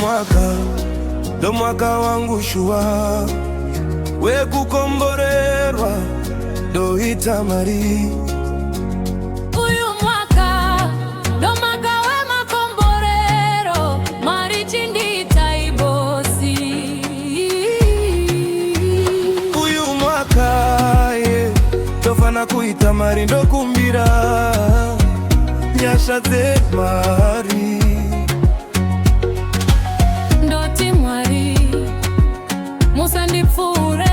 mwaka ndo mwaka wangu shua, we kukomborerwa ndo itamari. Uyu mwaka ndo mwaka we makomborero, mari chindi taibosi. Uyu mwaka tofana kuitamari ndo kumbira nyasha ze mari ndoti mwari musandipfure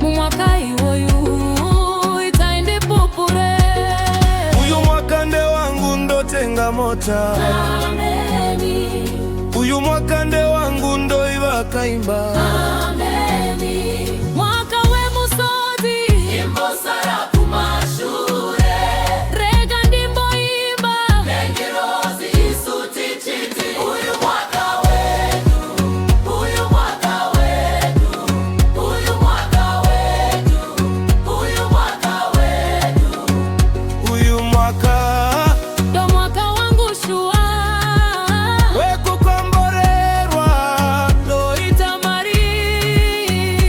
mumwaka iwoyu itaende pupure. Uyu mwaka nde wangu ndotenga mota. Ameni. Uyu mwaka nde wangu ndo ivakaimba. Ameni. Mwaka we musozi imbosara kumashure rega ndimbo imba lengirozi isuti chiti. Uyu mwaka wetu, uyu mwaka wetu, uyu mwaka wetu, uyu mwaka wetu. Uyu mwaka ndo mwaka wangu shua, we kukomborerwa ndo itamari.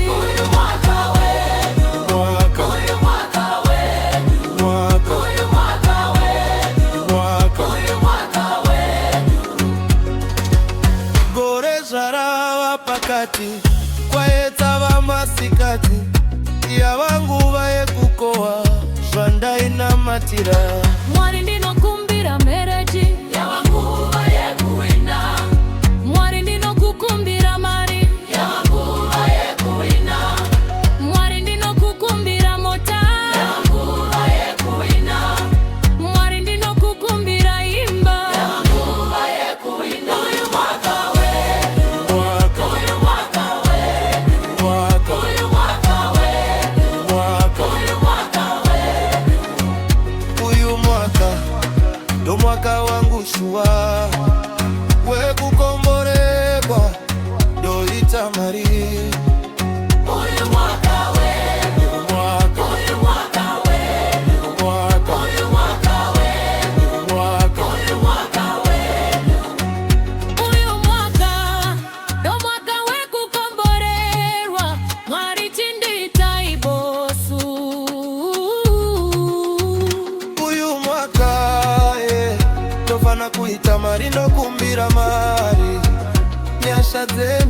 Uyu mwaka wetu, mwaka uyu mwaka wetu, mwaka uyu mwaka wetu, mwaka uyu mwaka wetu. gorezara pakati kwaeta vamasikati iya vangu vaye kukowa zvandai namatira. Mwari ndinokumbira mereji yavangu vaye kuwina, mwari ndinokukumbira mari yavangu vaye kuwina, mwari ndinokukumbira mota yavangu vaye kuwina, mwari ndinokukumbira imba yavangu vaye kuwina. Uyu mwaka wetu, Mwaka uyu mwaka wetu, mwaka uyu mwaka wetu, mwaka uyu mwaka wetu. uyu mwaka ndo mwaka wangu shua, we kukomborerwa ndo itamari. Uyu mwaka wetu, Mwaka uyu mwaka wetu, mwaka uyu mwaka wetu, mwaka uyu mwaka wetu. Uyu mwaka ndo mwaka we kukomborerwa, mwari chindi taibosu. uyu mwaka tofana kuitamari ndo kumbira mari nyasha ze